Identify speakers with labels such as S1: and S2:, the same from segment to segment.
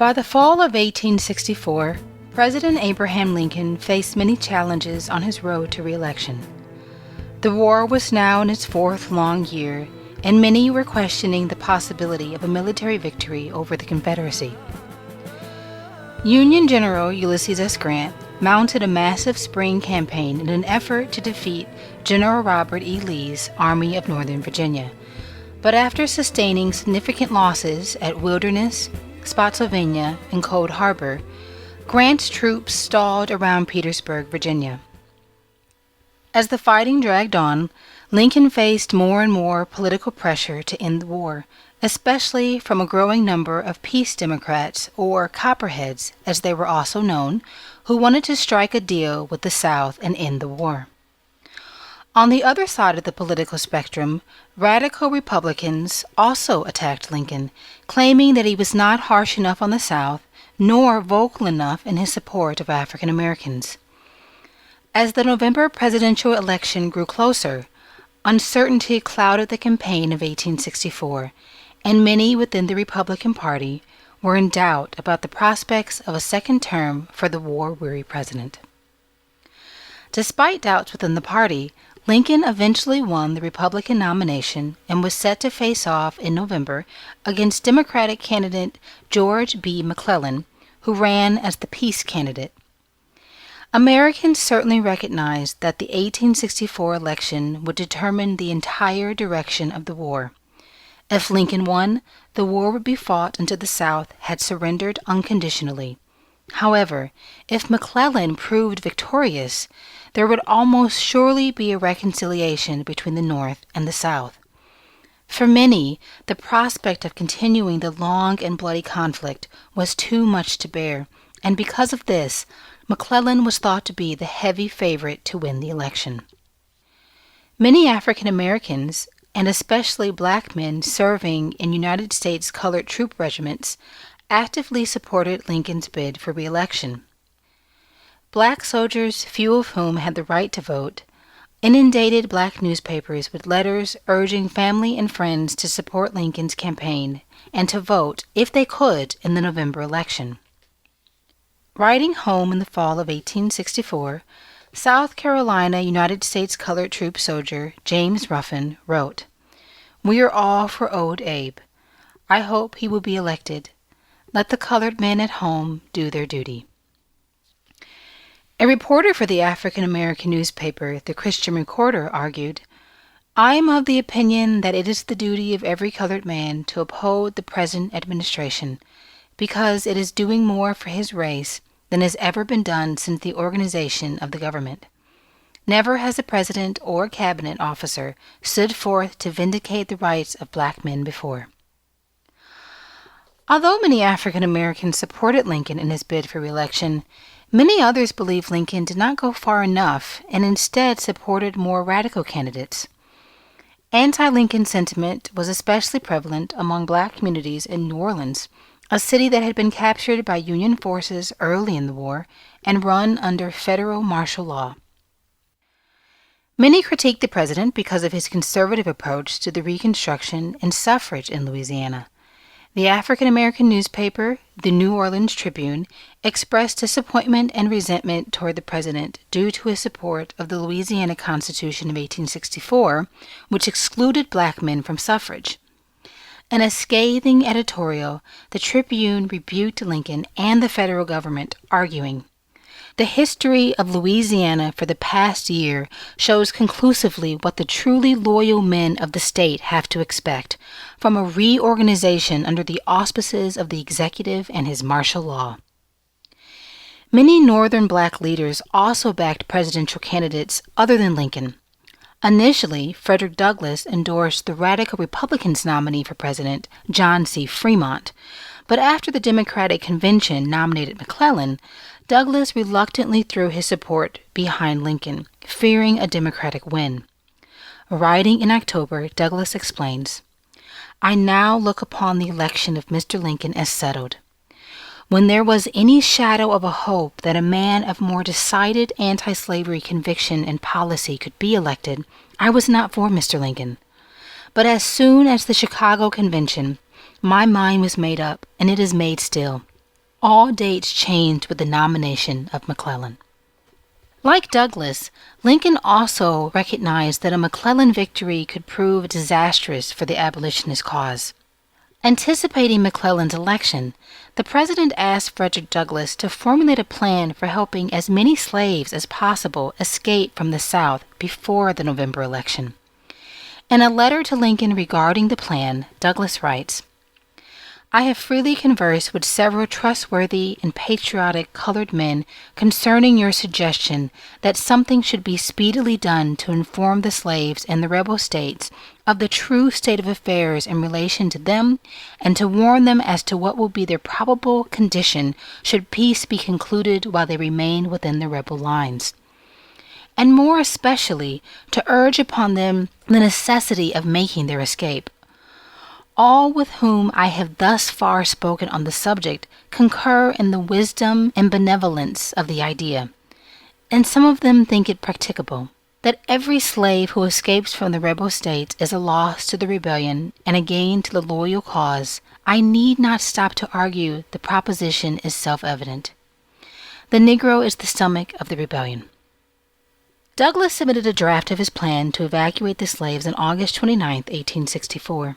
S1: By the fall of 1864, President Abraham Lincoln faced many challenges on his road to re-election. The war was now in its fourth long year, and many were questioning the possibility of a military victory over the Confederacy. Union General Ulysses S. Grant mounted a massive spring campaign in an effort to defeat General Robert E. Lee's Army of Northern Virginia. But after sustaining significant losses at Wilderness, Spotsylvania, and Cold Harbor, Grant's troops stalled around Petersburg, Virginia. As the fighting dragged on, Lincoln faced more and more political pressure to end the war, especially from a growing number of peace Democrats, or Copperheads, as they were also known, who wanted to strike a deal with the South and end the war. On the other side of the political spectrum, radical Republicans also attacked Lincoln, claiming that he was not harsh enough on the South, nor vocal enough in his support of African Americans. As the November presidential election grew closer, uncertainty clouded the campaign of 1864, and many within the Republican Party were in doubt about the prospects of a second term for the war-weary president. Despite doubts within the party, Lincoln eventually won the Republican nomination and was set to face off in November against Democratic candidate George B. McClellan, who ran as the peace candidate. Americans certainly recognized that the 1864 election would determine the entire direction of the war. If Lincoln won, the war would be fought until the South had surrendered unconditionally. However, if McClellan proved victorious, there would almost surely be a reconciliation between the North and the South. For many, the prospect of continuing the long and bloody conflict was too much to bear, and because of this, McClellan was thought to be the heavy favorite to win the election. Many African Americans, and especially black men serving in United States colored troop regiments, actively supported Lincoln's bid for re-election. Black soldiers, few of whom had the right to vote, inundated black newspapers with letters urging family and friends to support Lincoln's campaign and to vote, if they could, in the November election. Writing home in the fall of 1864, South Carolina United States colored troop soldier James Ruffin wrote, "We are all for old Abe. I hope he will be elected. Let the colored men at home do their duty." A reporter for the African American newspaper, the Christian Recorder, argued, "I am of the opinion that it is the duty of every colored man to uphold the present administration, because it is doing more for his race than has ever been done since the organization of the government. Never has a president or cabinet officer stood forth to vindicate the rights of black men before." Although many African Americans supported Lincoln in his bid for re-election, many others believed Lincoln did not go far enough and instead supported more radical candidates. Anti-Lincoln sentiment was especially prevalent among black communities in New Orleans, a city that had been captured by Union forces early in the war and run under federal martial law. Many critiqued the president because of his conservative approach to the Reconstruction and suffrage in Louisiana. The African American newspaper, the New Orleans Tribune, expressed disappointment and resentment toward the president due to his support of the Louisiana Constitution of 1864, which excluded black men from suffrage. In a scathing editorial, the Tribune rebuked Lincoln and the federal government, arguing, "The history of Louisiana for the past year shows conclusively what the truly loyal men of the state have to expect from a reorganization under the auspices of the executive and his martial law." Many Northern black leaders also backed presidential candidates other than Lincoln. Initially, Frederick Douglass endorsed the radical Republicans' nominee for president, John C. Fremont, but after the Democratic Convention nominated McClellan, Douglass reluctantly threw his support behind Lincoln, fearing a Democratic win. Writing in October, Douglass explains, "I now look upon the election of Mr. Lincoln as settled. When there was any shadow of a hope that a man of more decided anti-slavery conviction and policy could be elected, I was not for Mr. Lincoln. But as soon as the Chicago Convention, my mind was made up, and it is made still. All dates changed with the nomination of McClellan. Like Douglas, Lincoln also recognized that a McClellan victory could prove disastrous for the abolitionist cause. Anticipating McClellan's election, the president asked Frederick Douglass to formulate a plan for helping as many slaves as possible escape from the South before the November election. In a letter to Lincoln regarding the plan, Douglass writes, "I have freely conversed with several trustworthy and patriotic colored men concerning your suggestion that something should be speedily done to inform the slaves in the rebel states of the true state of affairs in relation to them, and to warn them as to what will be their probable condition should peace be concluded while they remain within the rebel lines, and more especially to urge upon them the necessity of making their escape. All with whom I have thus far spoken on the subject concur in the wisdom and benevolence of the idea, and some of them think it practicable. That every slave who escapes from the rebel states is a loss to the rebellion and a gain to the loyal cause. I need not stop to argue the proposition is self-evident. The Negro is the stomach of the rebellion." Douglass submitted a draft of his plan to evacuate the slaves on August 29, 1864.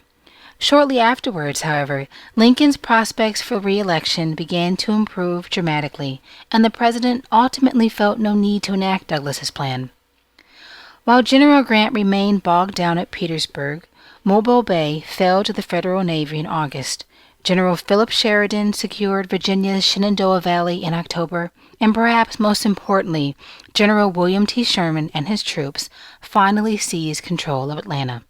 S1: Shortly afterwards, however, Lincoln's prospects for re-election began to improve dramatically, and the president ultimately felt no need to enact Douglass's plan. While General Grant remained bogged down at Petersburg, Mobile Bay fell to the Federal Navy in August. General Philip Sheridan secured Virginia's Shenandoah Valley in October, and perhaps most importantly, General William T. Sherman and his troops finally seized control of Atlanta.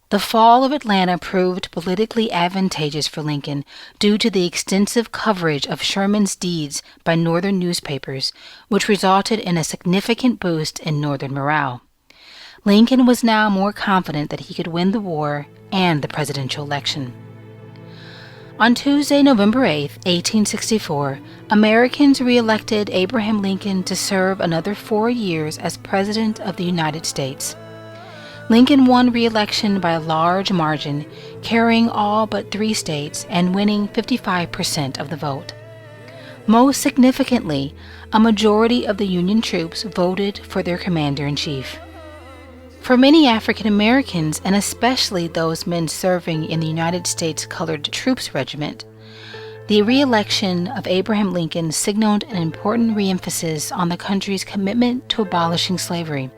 S1: The fall of Atlanta proved politically advantageous for Lincoln due to the extensive coverage of Sherman's deeds by Northern newspapers, which resulted in a significant boost in Northern morale. Lincoln was now more confident that he could win the war and the presidential election. On Tuesday, November 8, 1864, Americans re-elected Abraham Lincoln to serve another 4 years as President of the United States. Lincoln won re-election by a large margin, carrying all but 3 states and winning 55% of the vote. Most significantly, a majority of the Union troops voted for their commander-in-chief. For many African Americans, and especially those men serving in the United States Colored Troops Regiment, the re-election of Abraham Lincoln signaled an important re-emphasis on the country's commitment to abolishing slavery.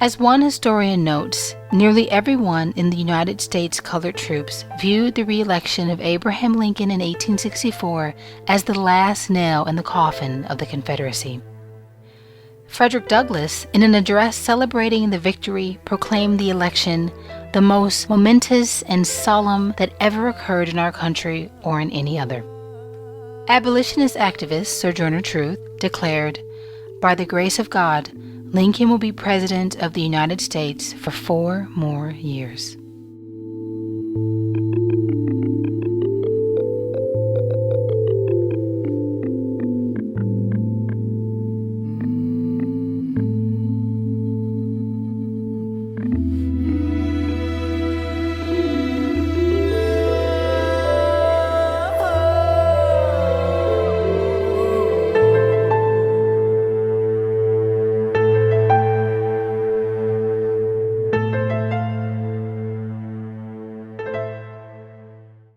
S1: As one historian notes, nearly everyone in the United States Colored Troops viewed the re-election of Abraham Lincoln in 1864 as the last nail in the coffin of the Confederacy. Frederick Douglass, in an address celebrating the victory, proclaimed the election the most momentous and solemn that ever occurred in our country or in any other. Abolitionist activist Sojourner Truth declared, "By the grace of God, Lincoln will be President of the United States for 4 more years."